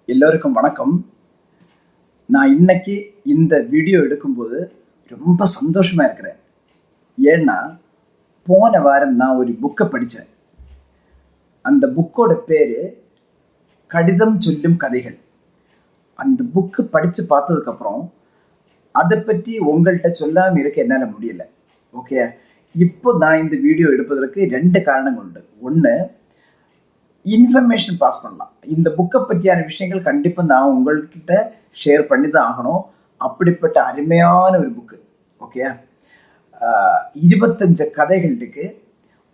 எல்லோருக்கும் வணக்கம். நான் இன்னைக்கு இந்த வீடியோ எடுக்கும்போது ரொம்ப சந்தோஷமா இருக்கிறேன். ஏன்னா, போன வாரம் நான் ஒரு புக்க படிச்சேன். அந்த புக்கோட பேரு கடிதம் சொல்லும் கதைகள். அந்த புக்கு படிச்சு பார்த்ததுக்கப்புறம், அத பத்தி உங்கள்ட்ட சொல்லாம இருக்க என்னால முடியல. ஓகே. இப்போ நான் இந்த வீடியோ எடுப்பதற்கு 2 காரணங்கள் உண்டு. 1, இன்ஃபர்மேஷன் பாஸ் பண்ணலாம். இந்த புக்க பத்தியான விஷயங்கள் கண்டிப்பா நான் உங்கள்கிட்ட ஷேர் பண்ணி தான் ஆகணும். அப்படிப்பட்ட அருமையான ஒரு புக்கு. ஓகேயா? 25 கதைகள் இருக்கு.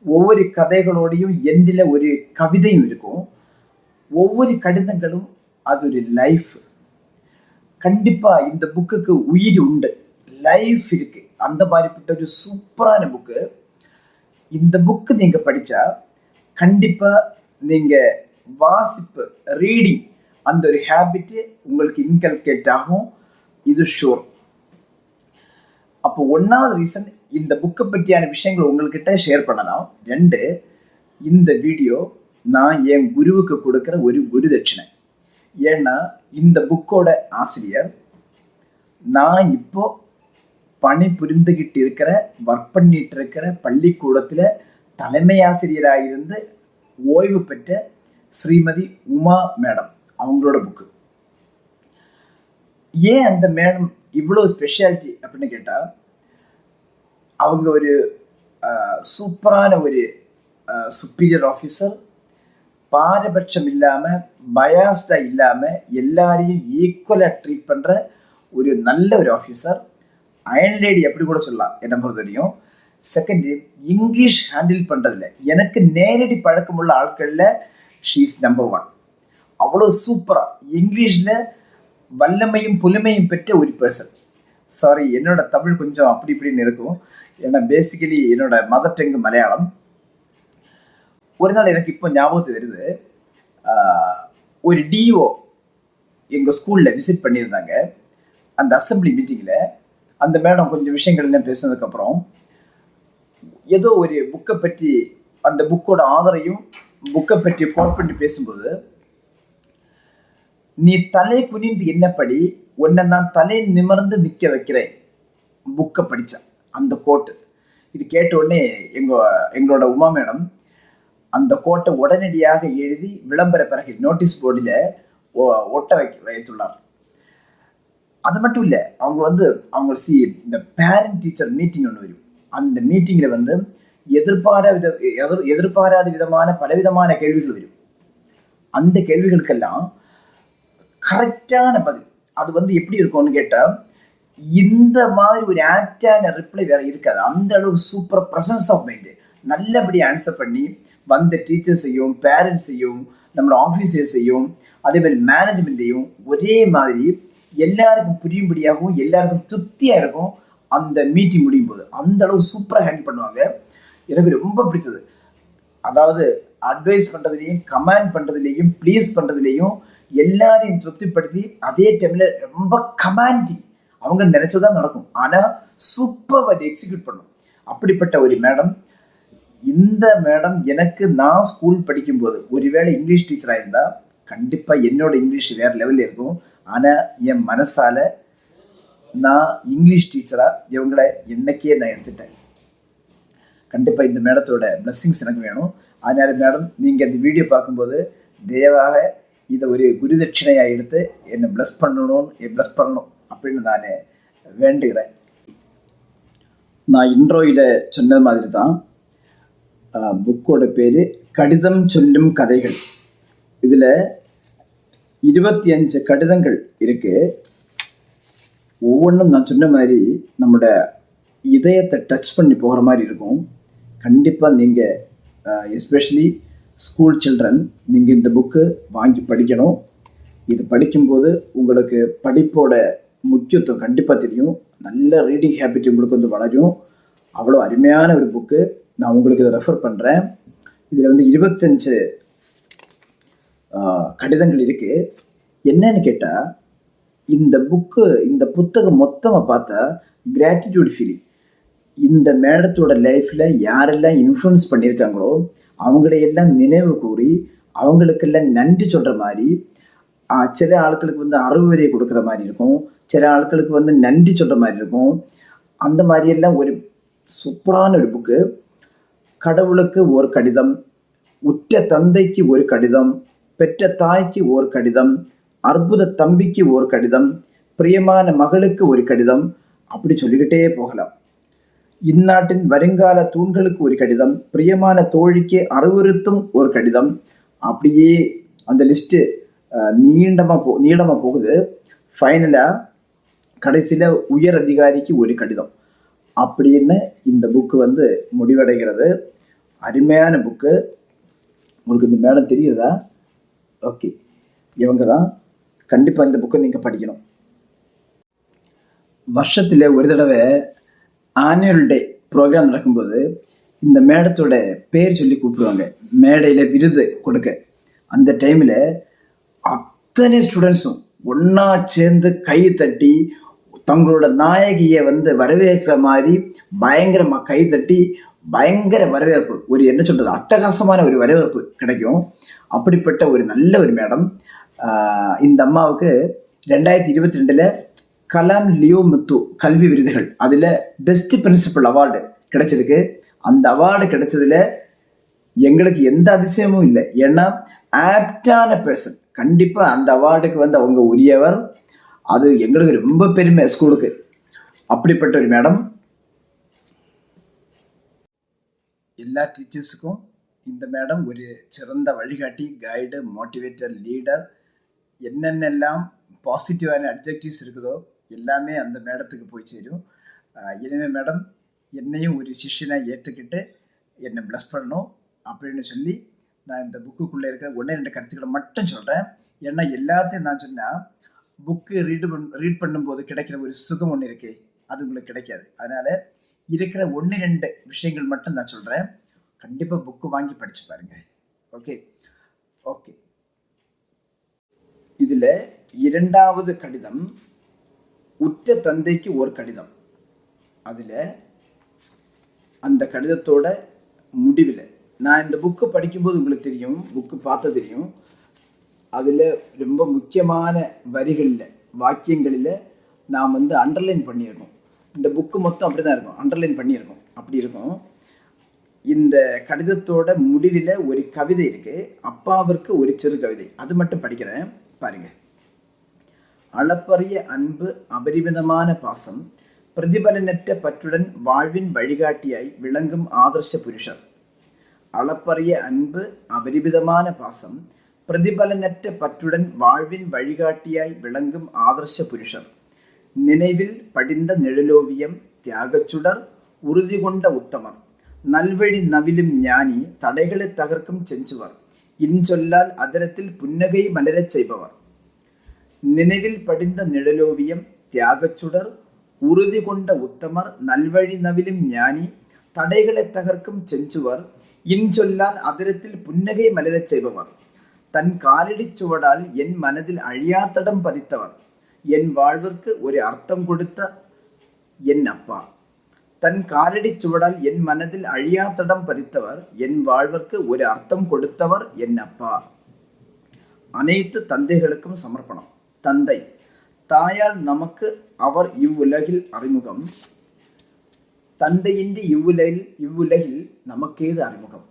ஒவ்வொரு கதைகளோடையும் எண்டுல ஒரு கவிதையும் இருக்கும். ஒவ்வொரு கடிதங்களும் அது ஒரு லைஃப். கண்டிப்பா இந்த புக்குக்கு உயிர் உண்டு. லைஃப் இருக்கு. அந்த மாதிரிப்பட்ட ஒரு சூப்பரான புக்கு. இந்த புக்கு நீங்க படிச்சா, கண்டிப்பா நீங்க வாசிப்பு, ரீடிங் அந்த ஒரு ஹேபிட் உங்களுக்கு இன்கல்கேட் ஆகும். இது ஷூர். அப்போ 1வது ரீசன் இந்த புக்க பத்தியான விஷயங்கள் உங்கள்கிட்ட ஷேர் பண்ணலாம். 2, இந்த வீடியோ நான் என் குருவுக்கு கொடுக்கிற ஒரு குரு தட்சிணை. ஏன்னா, இந்த புக்கோட ஆசிரியர் நான் இப்போ பணிபுரிந்துகிட்டு இருக்கிற, ஒர்க் பண்ணிட்டு இருக்கிற பள்ளிக்கூடத்துல தலைமை ஆசிரியராக இருந்து ஓய்வு பெற்ற ஸ்ரீமதி உமா மேடம் அவங்களோட புக்கு. ஏன் அந்த மேடம் இவ்வளோ ஸ்பெஷாலிட்டி அப்படின்னு கேட்டா, அவங்க ஒரு சூப்பரான ஒரு சுப்பீரியர் ஆஃபீஸர். பாரபட்சம் இல்லாம, பயாஸ்டா இல்லாம எல்லாரையும் ஈக்குவலா ட்ரீட் பண்ற ஒரு நல்ல ஒரு ஆஃபீஸர். அயன் லேடி அப்படி கூட சொல்லலாம் என்ன பொறுத்த வரையும். செகண்ட், இங்கிலீஷ் ஹேண்டில் பண்றதுல எனக்கு நேரடி பழக்கமுள்ள ஆட்கள்ல ஷீ இஸ் நம்பர் 1. அவ்வளோ சூப்பரா இங்கிலீஷ்ல வல்லமையும் புலமையும் பெற்ற ஒரு பர்சன். சாரி, என்னோட தமிழ் கொஞ்சம் அப்படி இப்படின்னு இருக்கும். ஏன்னா பேசிக்கலி என்னோட மதர் டங்கு மலையாளம். ஒரு நாள் எனக்கு இப்போ ஞாபகத்து வருது. ஒரு டிஓ எங்கள் ஸ்கூலில் விசிட் பண்ணியிருந்தாங்க. அந்த அசம்பிளி மீட்டிங்கில் அந்த மேடம் கொஞ்சம் விஷயங்கள் எல்லாம் பேசினதுக்கப்புறம் ஏதோ ஒரு புக்கை பற்றி, அந்த புக்கோட ஆதரையும் புக்கை பற்றி கோட் பண்ணி பேசும்போது, நீ தலை குனிந்து என்னப்படி உன்னை நான் தலை நிமிர்ந்து நிற்க வைக்கிறேன் புக்கை படித்தேன். அந்த கோட்டு இது கேட்ட உடனே எங்களோட உமா மேடம் அந்த கோட்டை உடனடியாக எழுதி விளம்பர பிறகு நோட்டீஸ் போர்டில் ஒட்ட வைத்துள்ளார். அது மட்டும் இல்லை, அவங்க இந்த பேரண்ட் டீச்சர் மீட்டிங் ஒன்று வரும். அந்த மீட்டிங்கில் எதிர்பாராத விதமான பலவிதமான கேள்விகள் வரும். அந்த கேள்விகளுக்கெல்லாம் கரெக்டான பதில். அது எப்படி இருக்கும்னு கேட்டால், இந்த மாதிரி ஒரு ஆப்டான ரிப்ளை வேற இருக்காது. அந்த அளவு சூப்பர் ப்ரெசன்ஸ் ஆஃப் மைண்டு. நல்லபடி ஆன்சர் பண்ணி வந்த டீச்சர்ஸையும் பேரண்ட்ஸையும் நம்மளோட ஆஃபீஸர்ஸையும் அதே மாதிரி மேனேஜ்மெண்ட்டையும் ஒரே மாதிரி எல்லாருக்கும் புரியும்படியாகவும் எல்லாருக்கும் திருப்தியாக இருக்கும். அந்த மீட்டிங் முடியும் போது அந்த அளவு சூப்பராக ஹேண்டில் பண்ணுவாங்க. எனக்கு ரொம்ப பிடிச்சது. அதாவது அட்வைஸ் பண்ணுறதுலேயும், கமெண்ட் பண்ணுறதுலேயும், ப்ளீஸ் பண்ணுறதுலேயும் எல்லாரையும் திருப்திப்படுத்தி, அதே டைமில் ரொம்ப கமாண்டிங். அவங்க நினைச்சதான் நடக்கும், ஆனால் சூப்பர் அதை எக்ஸிக்யூட் பண்ணும். அப்படிப்பட்ட ஒரு மேடம். இந்த மேடம் எனக்கு நான் ஸ்கூல் படிக்கும்போது ஒருவேளை இங்கிலீஷ் டீச்சராக இருந்தால் கண்டிப்பாக என்னோட இங்கிலீஷ் வேறு லெவலில் இருக்கும். ஆனால் என் மனசால நான் இங்கிலீஷ் டீச்சராக இவங்களை என்னைக்கே நான் எடுத்துட்டேன். கண்டிப்பாக இந்த மேடத்தோட பிளஸ்ஸிங்ஸ் எனக்கு வேணும். அதனால மேடம், நீங்கள் இந்த வீடியோ பார்க்கும்போது தயவாக இதை ஒரு குருதட்சிணையாக எடுத்து என்னை ப்ளஸ் பண்ணணும் அப்படின்னு நான் வேண்டுகிறேன். நான் இன்ட்ரோயில் சொன்ன மாதிரி தான் புக்கோட பேர் கடிதம் சொல்லும் கதைகள். இதில் 25 கடிதங்கள் இருக்குது. ஒவ்வொன்றும் நான் சொன்ன மாதிரி நம்மளோட இதயத்தை டச் பண்ணி போகிற மாதிரி இருக்கும். கண்டிப்பாக நீங்கள் எஸ்பெஷலி ஸ்கூல் சில்ட்ரன் நீங்கள் இந்த புக்கு வாங்கி படிக்கணும். இது படிக்கும்போது உங்களுக்கு படிப்போட முக்கியத்துவம் கண்டிப்பாக தெரியும். நல்ல ரீடிங் ஹேபிட் உங்களுக்கு வளரும். அவ்வளோ அருமையான ஒரு புக்கு. நான் உங்களுக்கு இதை ரெஃபர் பண்ணுறேன். இதில் 25 கடிதங்கள் இருக்குது. என்னன்னு கேட்டால், இந்த புத்தகம் மொத்தமாக பார்த்தா கிராட்டிடியூட் ஃபீலிங். இந்த மேடத்தோட லைஃப்பில் யாரெல்லாம் இன்ஃப்ளூயன்ஸ் பண்ணியிருக்காங்களோ அவங்களையெல்லாம் நினைவு கூறி அவங்களுக்கெல்லாம் நன்றி சொல்கிற மாதிரி சில ஆட்களுக்கு வந்து அறுவரை கொடுக்குற மாதிரி இருக்கும், சில ஆட்களுக்கு வந்து நன்றி சொல்கிற மாதிரி இருக்கும். அந்த மாதிரியெல்லாம் ஒரு சூப்பரான ஒரு புக்கு. கடவுளுக்கு ஒரு கடிதம், உற்ற தந்தைக்கு ஒரு கடிதம், பெற்ற தாய்க்கு ஒரு கடிதம், அற்புத தம்பிக்கு ஒரு கடிதம், பிரியமான மகளுக்கு ஒரு கடிதம், அப்படி சொல்லிக்கிட்டே போகலாம். இந்நாட்டின் வருங்கால தூண்களுக்கு ஒரு கடிதம், பிரியமான தோழிக்கு அறிவுறுத்தும் ஒரு கடிதம், அப்படியே அந்த லிஸ்ட்டு நீளமாக போகுது. ஃபைனலாக கடைசியில் உயர் அதிகாரிக்கு ஒரு கடிதம் அப்படின்னு இந்த புக்கு வந்து முடிவடைகிறது. அருமையான புக்கு. உங்களுக்கு இந்த மேடம் தெரியுதா? ஓகே, இவங்க தான். கண்டிப்பாக இந்த புக்கை நீங்கள் படிக்கணும். வருஷத்தில் ஒரு தடவை ஆனுவல் டே ப்ரோக்ராம் நடக்கும்போது இந்த மேடத்தோட பேர் சொல்லி கூப்பிடுவாங்க, மேடையில் விருது கொடுக்க. அந்த டைமில் அத்தனை ஸ்டூடெண்ட்ஸும் ஒன்றா சேர்ந்து கை தட்டி தங்களோட நாயகியை வந்து வரவேற்கிற மாதிரி பயங்கரமாக கை தட்டி பயங்கர வரவேற்பு, ஒரு என்ன சொல்கிறது, அட்டகாசமான ஒரு வரவேற்பு கிடைக்கும். அப்படிப்பட்ட ஒரு நல்ல ஒரு மேடம். இந்த அம்மாவுக்கு 2022 கலாம் லியோ முத்து கல்வி விருதுகள், அதில் பெஸ்ட் பிரின்சிபல் அவார்டு கிடைச்சிருக்கு. அந்த அவார்டு கிடைச்சதுல எங்களுக்கு எந்த அதிசயமும் இல்லை. ஏன்னா ஆப்டான பர்சன், கண்டிப்பாக அந்த அவார்டுக்கு வந்து அவங்க உரியவர். அது எங்களுக்கு ரொம்ப பெருமை ஸ்கூலுக்கு. அப்படிப்பட்ட ஒரு மேடம். எல்லா டீச்சர்ஸுக்கும் இந்த மேடம் ஒரு சிறந்த வழிகாட்டி, கைடு, மோட்டிவேட்டர், லீடர். என்னென்னலாம் பாசிட்டிவான அப்ஜெக்டிவ்ஸ் இருக்குதோ எல்லாமே அந்த மேடத்துக்கு போய் சேரும். இனிமே மேடம் என்னையும் ஒரு சிஷ்யனாக ஏற்றுக்கிட்டு என்னை ப்ளஸ் பண்ணணும் அப்படின்னு சொல்லி நான் இந்த புக்குக்குள்ளே இருக்கிற 1-2 கருத்துக்களை மட்டும் சொல்கிறேன். ஏன்னா எல்லாத்தையும் நான் சொன்னால் புக்கு ரீட் பண்ணும்போது கிடைக்கிற ஒரு சுகம் ஒன்று இருக்கு, அது உங்களுக்கு கிடைக்காது. அதனால் இருக்கிற 1-2 விஷயங்கள் மட்டும் நான் சொல்கிறேன். கண்டிப்பாக புக்கு வாங்கி படித்து பாருங்க. Okay okay. இதில் 2வது கடிதம் உற்ற தந்தைக்கு ஒரு கடிதம். அதில் அந்த கடிதத்தோட முடிவில் நான் இந்த புக்கு படிக்கும்போது உங்களுக்கு தெரியும், புக்கு பார்த்த தெரியும், அதில் ரொம்ப முக்கியமான வரிகளில், வாக்கியங்களில் நாம் வந்து அண்டர்லைன் பண்ணியிருக்கோம். இந்த புக்கு மொத்தம் அப்படி தான் இருக்கும், அண்டர்லைன் பண்ணியிருக்கோம். அப்படி இருக்கும். இந்த கடிதத்தோட முடிவில் ஒரு கவிதை இருக்குது, அப்பாவிற்கு ஒரு சிறு கவிதை. அது மட்டும் படிக்கிறேன் பாருங்க. அளப்பரிய அன்பு, அபரிமிதமான பாசம், பிரதிபலனற்ற பற்றுடன் வாழ்வின் வழிகாட்டியாய் விளங்கும் ஆதர்ஷ புருஷர். அளப்பரிய அன்பு, அபரிமிதமான பாசம், பிரதிபலனற்ற பற்றுடன் வாழ்வின் வழிகாட்டியாய் விளங்கும் ஆதர்ஷ புருஷர். நினைவில் படிந்த நிழலோவியம், தியாகச்சுடர், உறுதி கொண்ட உத்தமர், நல்வழி நவிலும் ஞானி, தடைகளை தகர்க்கும் செஞ்சுவர், இன்சொல்லால் அதரத்தில் புன்னகை மலரச் செய்பவர். நினைவில் படிந்த நிழலோவியம், தியாகச்சுடர், உறுதி கொண்ட உத்தமர், நல்வழி நவிலும் ஞானி, தடைகளை தகர்க்கும் செஞ்சுவர், இன்சொல்லால் அதரத்தில் புன்னகை மலரச் செய்பவர். தன் காலடி சுவடால் என் மனதில் அழியாத்தடம் பதித்தவர், என் வாழ்விற்கு ஒரு அர்த்தம் கொடுத்த என் அப்பா. தன் காலடி சுவடால் என் மனதில் அழியாத்தடம் பதித்தவர், என் வாழ்விற்கு ஒரு அர்த்தம் கொடுத்தவர் என் அப்பா. அனைத்து தந்தைகளுக்கும் சமர்ப்பணம். தந்தை. தாயால் நமக்கு அவர் இவ்வுலகில் அறிமுகம். தந்தையின்றி இவ்வுலகில் நமக்கேது அறிமுகம்.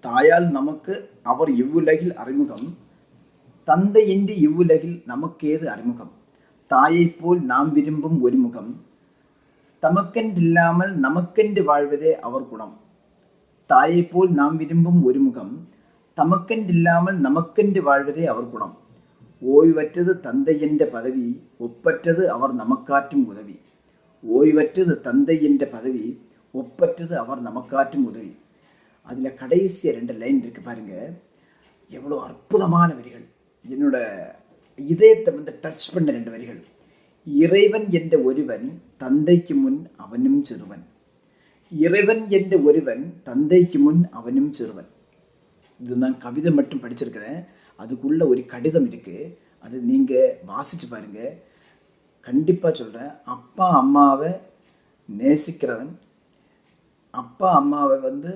தாயால் நமக்கு அவர் இவ்வுலகில் அறிமுகம். தந்தையின்றி இவ்வுலகில் நமக்கேது அறிமுகம். தாயைப் போல் நாம் விரும்பும் ஒரு முகம். தமக்கென்றில்லாமல் நமக்கென்று வாழ்வதே அவர் குணம். தாயைப் போல் நாம் விரும்பும் ஒரு முகம். தமக்கென்றில்லாமல் நமக்கென்று வாழ்வதே அவர் குணம். ஓய்வற்றது தந்தை என்ற பதவி, ஒப்பற்றது அவர் நமக்காற்றும் உதவி. ஓய்வற்றது தந்தை என்ற பதவி, ஒப்பற்றது அவர் நமக்காற்றும் உதவி. அதில் கடைசி 2 லைன் இருக்கு பாருங்க, எவ்வளோ அற்புதமான வரிகள். என்னோட இதயத்தை வந்து டச் பண்ண 2 வரிகள். இறைவன் என்ற ஒருவன் தந்தைக்கு முன் அவனும் சிறுவன். இறைவன் என்ற ஒருவன் தந்தைக்கு முன் அவனும் சிறுவன். இது நான் கவிதை மட்டும் படிச்சிருக்கிறேன், அதுக்குள்ள ஒரு கடிதம் இருக்குது, அது நீங்கள் வாசித்து பாருங்கள். கண்டிப்பாக சொல்கிறேன், அப்பா அம்மாவை நேசிக்கிறவன், அப்பா அம்மாவை வந்து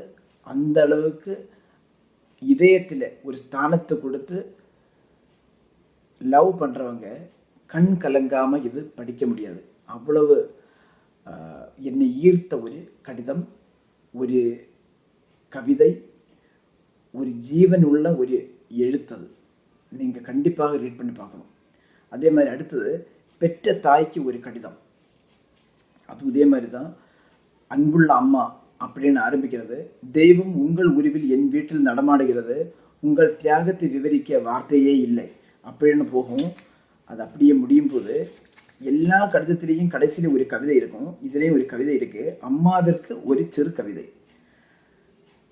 அந்த அளவுக்கு இதயத்தில் ஒரு ஸ்தானத்தை கொடுத்து லவ் பண்ணுறவங்க கண் கலங்காமல் இது படிக்க முடியாது. அவ்வளவு என்னை ஈர்த்த ஒரு கடிதம், ஒரு கவிதை, ஒரு ஜீவன் உள்ள ஒரு எழுத்தது. நீங்கள் கண்டிப்பாக ரீட் பண்ணி பார்க்கணும். அதே மாதிரி அடுத்தது பெற்ற தாய்க்கு ஒரு கடிதம். அது இதே மாதிரி தான். அன்புள்ள அம்மா அப்படின்னு ஆரம்பிக்கிறது. தெய்வம் உங்கள் உருவில் என் வீட்டில் நடமாடுகிறது, உங்கள் தியாகத்தை விவரிக்க வார்த்தையே இல்லை அப்படின்னு போகும். அது அப்படியே முடியும் போது எல்லா கடிதத்திலையும் கடைசியில் ஒரு கவிதை இருக்கும். இதுலேயும் ஒரு கவிதை இருக்குது. அம்மாவிற்கு ஒரு சிறு கவிதை.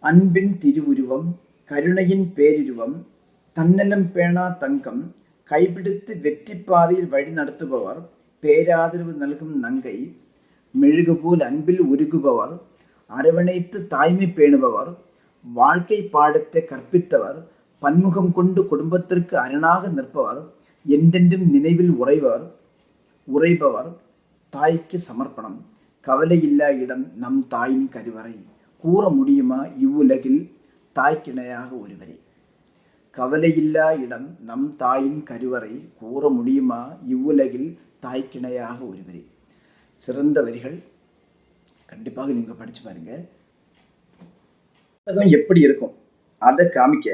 அன்பின் திருவுருவம், கருணையின் பேரிருவம், தன்னலம் பேணா தங்கம், கைபிடித்து வெற்றி பாதையில் வழி நடத்துபவர், பேராதரவு நல்கும் நங்கை, மெழுகுபோல் அன்பில் உருகுபவர், அரவணைத்து தாய்மை பேணுபவர், வாழ்க்கை பாடத்தை கற்பித்தவர், பன்முகம் கொண்டு குடும்பத்திற்கு அரணாக நிற்பவர், என்றென்றும் நினைவில் உறைபவர், தாய்க்கு சமர்ப்பணம், கவலையில்லா இடம் நம் தாயின் கருவறை, கூற முடியுமா இவ்வுலகில் தாய்க்கிணையாக ஒருவரே. கவலையில்லா இடம் நம் தாயின் கருவறை, கூற முடியுமா இவ்வுலகில் தாய்க்கிணையாக ஒருவரே. சிறந்த வரிகள். கண்டிப்பாக நீங்கள் படித்து பாருங்க. புத்தகம் எப்படி இருக்கும் அதை காமிக்க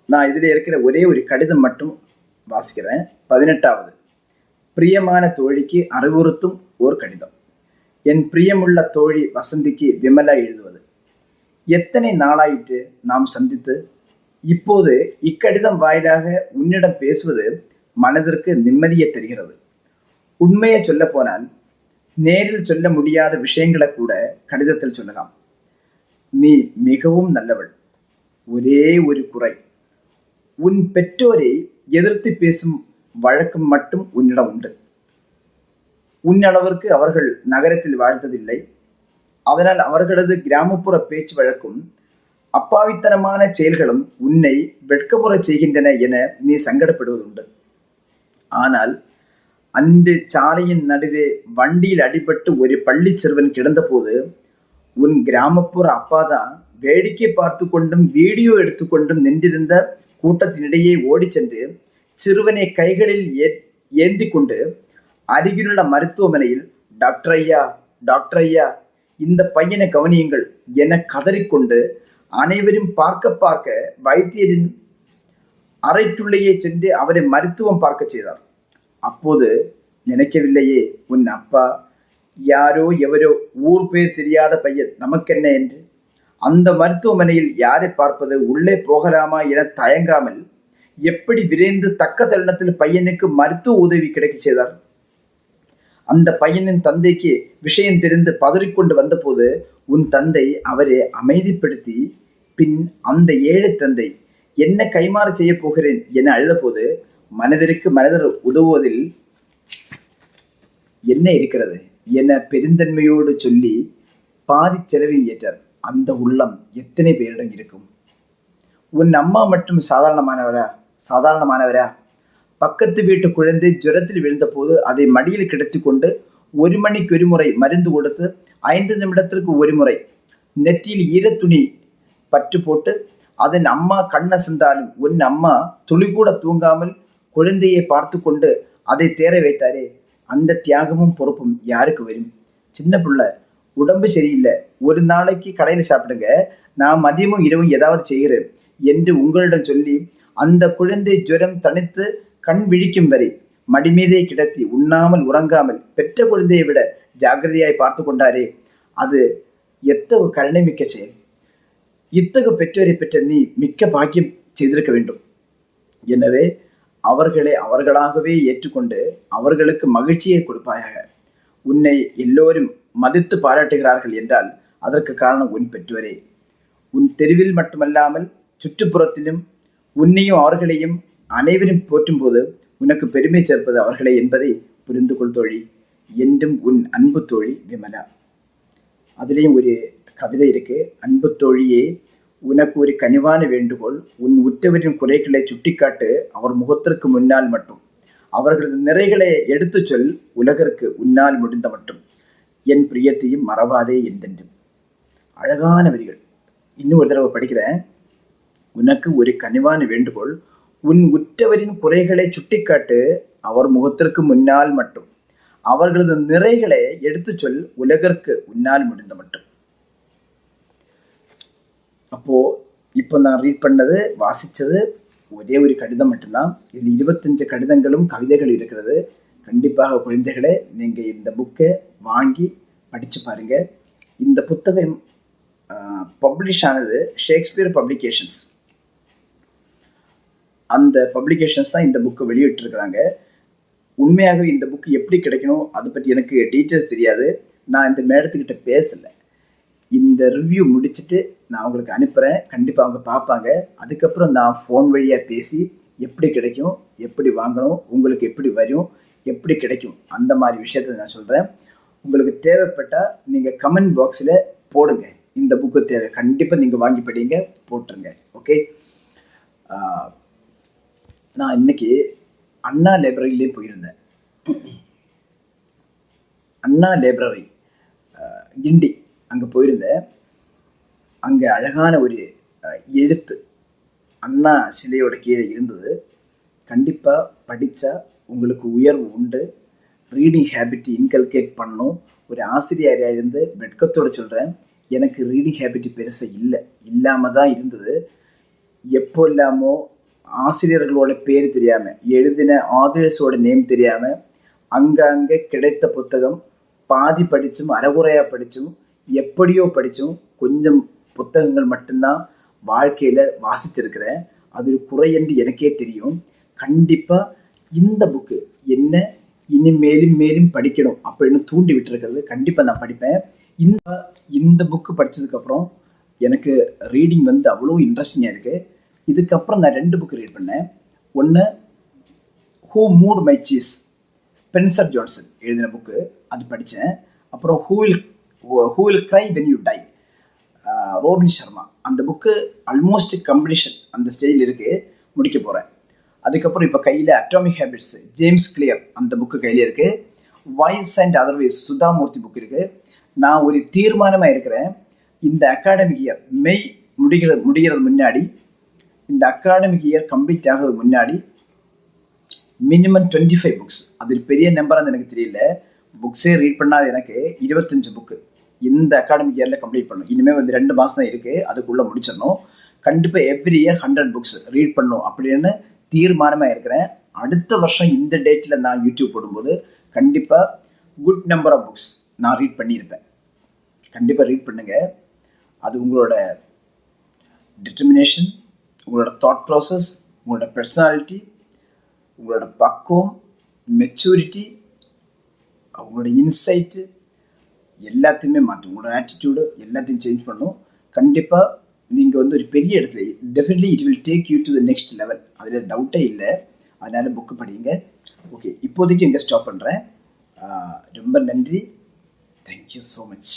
நான் இதில் இருக்கிற ஒரே ஒரு கடிதம் மட்டும் வாசிக்கிறேன். 18வது. பிரியமான தோழிக்கு அறிவுறுத்தும் ஓர் கடிதம். என் பிரியமுள்ள தோழி வசந்திக்கு விமலா எழுதுவது. எத்தனை நாளாயிற்று நாம் சந்தித்து. இப்போது இக்கடிதம் வாயிலாக உன்னிடம் பேசுவது மனதிற்கு நிம்மதியை தருகிறது. உண்மையை சொல்ல போனால் நேரில் சொல்ல முடியாத விஷயங்களை கூட கடிதத்தில் சொல்லலாம். நீ மிகவும் நல்லவள். ஒரே ஒரு குறை, உன் பெற்றோரை எதிர்த்து பேசும் வழக்கம் மட்டும் உன்னிடம் உண்டு. உன்னளவிற்கு அவர்கள் நகரத்தில் வாழ்ந்ததில்லை. அதனால் அவர்களது கிராமப்புற பேச்சு வழக்கும் அப்பாவித்தனமான செயல்களும் உன்னை வெட்கமுறச் செய்கின்றன என நீ சங்கடப்படுவதுண்டு. ஆனால் அன்று சாலையின் நடுவே வண்டியில் அடிபட்டு ஒரு பள்ளி சிறுவன் கிடந்தபோது உன் கிராமப்புற அப்பாதான் வேடிக்கை பார்த்து கொண்டும் வீடியோ எடுத்துக்கொண்டும் நின்றிருந்த கூட்டத்தினிடையே ஓடி சென்று சிறுவனை கைகளில் ஏந்தி கொண்டு அருகிலுள்ள மருத்துவமனையில் டாக்டர் ஐயா, டாக்டர் ஐயா, இந்த பையனை கவனியுங்கள் என கதறிக்கொண்டு அனைவரும் பார்க்க வைத்தியரின் அறைக்குள்ளேயே சென்று அவரை மருத்துவம் பார்க்க செய்தார். அப்போது நினைக்கவில்லையே உன் அப்பா யாரோ எவரோ ஊர் பேர் தெரியாத பையன், நமக்கென்ன என்று. அந்த மருத்துவமனையில் யாரை பார்ப்பது, உள்ளே போகலாமா என தயங்காமல் எப்படி விரைந்து தக்க தருணத்தில் பையனுக்கு மருத்துவ உதவி கிடைக்க செய்தார். அந்த பையனின் தந்தைக்கு விஷயம் தெரிந்து பதறிக்கொண்டு வந்தபோது உன் தந்தை அவரை அமைதிப்படுத்தி பின் அந்த ஏழை தந்தை என்ன கைமாறு செய்ய போகிறேன் என அழுதபோது மனிதருக்கு மனிதர் உதவுவதில் என்ன இருக்கிறது என பெருந்தன்மையோடு சொல்லி பாதி செலவில் ஏற்றார். அந்த உள்ளம் எத்தனை பேரிடம் இருக்கும். உன் அம்மா மட்டும் சாதாரணமானவரா? பக்கத்து வீட்டு குழந்தை ஜுரத்தில் விழுந்தபோது அதை மடியில் கிடத்தி கொண்டு 1 மணிக்கு ஒரு முறை மருந்து கொடுத்து 5 நிமிடத்திற்கு ஒரு முறை நெற்றியில் ஈரத்துணி பற்று போட்டு அதன் அம்மா கண்ணசந்தாலும் உன் அம்மா துளி கூட தூங்காமல் குழந்தையை பார்த்து கொண்டு அதை தேர வைத்தாரே, அந்த தியாகமும் பொறுப்பும் யாருக்கு வரும்? சின்ன பிள்ளை, உடம்பு சரியில்லை, ஒரு நாளைக்கு கடையில் சாப்பிடுங்க, நான் மதியமும் இரவும் ஏதாவது செய்கிறேன் என்று உங்களிடம் சொல்லி அந்த குழந்தை ஜுரம் தனித்து கண் விழிக்கும் வரை மடிமீதே கிடத்தி உண்ணாமல் உறங்காமல் பெற்ற குழந்தையை விட ஜாக்கிரதையாய் பார்த்து கொண்டாரே, அது எத்தகு கருணை மிக்க செயல். இத்தகு பெற்றோரை பெற்ற நீ மிக்க பாக்கியம் செய்திருக்க வேண்டும். எனவே அவர்களை அவர்களாகவே ஏற்றுக்கொண்டு அவர்களுக்கு மகிழ்ச்சியை கொடுப்பாயாக. உன்னை எல்லோரும் மதித்து பாராட்டுகிறார்கள் என்றால் அதற்கு காரணம் உன் பெற்றோரே. உன் தெருவில் மட்டுமல்லாமல் சுற்றுப்புறத்திலும் உன்னையும் அவர்களையும் அனைவரும் போற்றும் போது உனக்கு பெருமை சேர்ப்பது அவர்களே என்பதை புரிந்து கொள் தோழி. என்றும் உன் அன்பு தோழி விமலா. அதுலேயும் ஒரு கவிதை இருக்கு. அன்பு தோழியே, உனக்கு ஒரு கனிவான வேண்டுகோள். உன் உற்றவரின் குறைகளை சுட்டிக்காட்டு, அவர் முகத்திற்கு முன்னால் மட்டும். அவர்களது நிறைகளை எடுத்து சொல், உலகிற்கு உன்னால் முடிந்த மட்டும். என் பிரியத்தையும் மறவாதே என்றென்றும். அழகான வரிகள். இன்னும் ஒரு தடவை படிக்கிறேன். உனக்கு ஒரு கனிவான வேண்டுகோள். உன் உற்றவரின் குறைகளை சுட்டிக்காட்டு, அவர் முகத்திற்கு முன்னால் மட்டும். அவர்களது நிறைகளை எடுத்துச் சொல், உலகிற்கு உன்னால் முடிந்த மட்டும். அப்போ இப்போ நான் ரீட் பண்ணது, வாசிச்சது ஒரே ஒரு கடிதம் மட்டும்தான். இதில் 25 கடிதங்களும் கவிதைகள் இருக்கிறது. கண்டிப்பாக குழந்தைகளே, நீங்கள் இந்த புக்கை வாங்கி படித்து பாருங்கள். இந்த புத்தகம் பப்ளிஷ் ஆனது ஷேக்ஸ்பியர் பப்ளிகேஷன்ஸ். அந்த பப்ளிகேஷன்ஸ் தான் இந்த புக்கை வெளியிட்டிருக்கிறாங்க. உண்மையாகவே இந்த புக்கு எப்படி கிடைக்கணும் அதை பற்றி எனக்கு டீட்டெயில்ஸ் தெரியாது. நான் இந்த மேடத்துக்கிட்ட பேசலை. இந்த ரிவ்யூ முடிச்சுட்டு நான் உங்களுக்கு அனுப்புகிறேன். கண்டிப்பாக அவங்க பார்ப்பாங்க. அதுக்கப்புறம் நான் ஃபோன் வழியாக பேசி எப்படி கிடைக்கும், எப்படி வாங்கணும், உங்களுக்கு எப்படி வரும், எப்படி கிடைக்கும், அந்த மாதிரி விஷயத்தை நான் சொல்கிறேன். உங்களுக்கு தேவைப்பட்டால் நீங்கள் கமெண்ட் பாக்ஸில் போடுங்க. இந்த புக்கு தேவை, கண்டிப்பாக நீங்கள் வாங்கி படிங்க, போட்டுருங்க. ஓகே. நான் இன்னைக்கு அண்ணா லைப்ரரியிலே போயிருந்தேன். அண்ணா லைப்ரரி கிண்டி, அங்கே போயிருந்தேன். அங்கே அழகான ஒரு எழுத்து அண்ணா சிலையோட கீழே இருந்தது. கண்டிப்பாக படித்தா உங்களுக்கு உயர்வு உண்டு. ரீடிங் ஹேபிட் இன்கல்கேட் பண்ணணும். ஒரு ஆசிரியராக இருந்து வெட்கத்தோடு சொல்கிறேன், எனக்கு ரீடிங் ஹேபிட் பெருசாக இல்லாமல் தான் இருந்தது. எப்போ இல்லாமோ ஆசிரியர்களோட பேர் தெரியாமல், எழுதின ஆதர்ஸோட நேம் தெரியாமல், அங்கங்கே கிடைத்த புத்தகம் பாதி படித்தும் அரைகுறையாக படித்தும் எப்படியோ படித்தும் கொஞ்சம் புத்தகங்கள் மட்டும்தான் வாழ்க்கையில் வாசிச்சிருக்கிறேன். அது ஒரு குறை என்று எனக்கே தெரியும். கண்டிப்பாக இந்த புக்கு என்ன இனி மேலும் மேலும் படிக்கணும் அப்படின்னு தூண்டி விட்டுருக்கிறது. கண்டிப்பாக நான் படிப்பேன். இந்த புக்கு படித்ததுக்கப்புறம் எனக்கு ரீடிங் வந்து அவ்வளோ இன்ட்ரெஸ்டிங்காக இருக்குது. இதுக்கப்புறம் நான் 2 புக்கு ரீட் பண்ணேன். ஒன்று who moved my cheese, Spencer Johnson எழுதின புக்கு, அது படித்தேன். அப்புறம் who will cry when you die, Robin Sharma. அந்த புக்கு ஆல்மோஸ்ட் கம்ப்ளீஷன் அந்த ஸ்டேஜில் இருக்குது, முடிக்க போகிறேன். அதுக்கப்புறம் இப்போ கையில் அட்டாமிக் ஹேபிட்ஸ், ஜேம்ஸ் கிளியர், அந்த புக்கு கையில் இருக்குது. Voice and otherwise, Sudha Murthy book இருக்குது. நான் ஒரு தீர்மானமாக இருக்கிறேன், இந்த அகாடமிக் இயர் மெய் முடிகிறது முன்னாடி, இந்த அகாடமிக் இயர் கம்ப்ளீட் ஆகிறது முன்னாடி மினிமம் 25 புக்ஸ், அது பெரிய நம்பராக எனக்கு தெரியல, புக்ஸே ரீட் பண்ணாது எனக்கு 25 புக்கு இந்த அகாடமிக் இயரில் கம்ப்ளீட் பண்ணணும். இனிமேல் வந்து 2 மாதம் தான் இருக்குது, அதுக்குள்ளே முடிச்சிடணும். கண்டிப்பாக எவ்ரி இயர் 100 புக்ஸ் ரீட் பண்ணணும் அப்படின்னு தீர்மானமாக இருக்கிறேன். அடுத்த வருஷம் இந்த டேட்டில் நான் யூடியூப் போடும்போது கண்டிப்பாக குட் நம்பர் ஆஃப் புக்ஸ் நான் ரீட் பண்ணியிருப்பேன். கண்டிப்பாக ரீட் பண்ணுங்கள். அது உங்களோட டிட்டர்மினேஷன், உங்களோட தாட் ப்ராசஸ், உங்களோட பர்சனாலிட்டி, உங்களோட பக்குவம், மெச்சூரிட்டி, உங்களோட இன்சைட்டு எல்லாத்தையுமே மாற்றும். உங்களோட ஆட்டிடியூடு எல்லாத்தையும் சேஞ்ச் பண்ணும். கண்டிப்பாக நீங்கள் வந்து ஒரு பெரிய இடத்துல definitely it will take you to the next level, அதில் டவுட்டே இல்லை. அதனால் புக்கு படிங்க. ஓகே, இப்போதைக்கு இங்கே ஸ்டாப் பண்ணுறேன். ரொம்ப நன்றி. Thank you so much.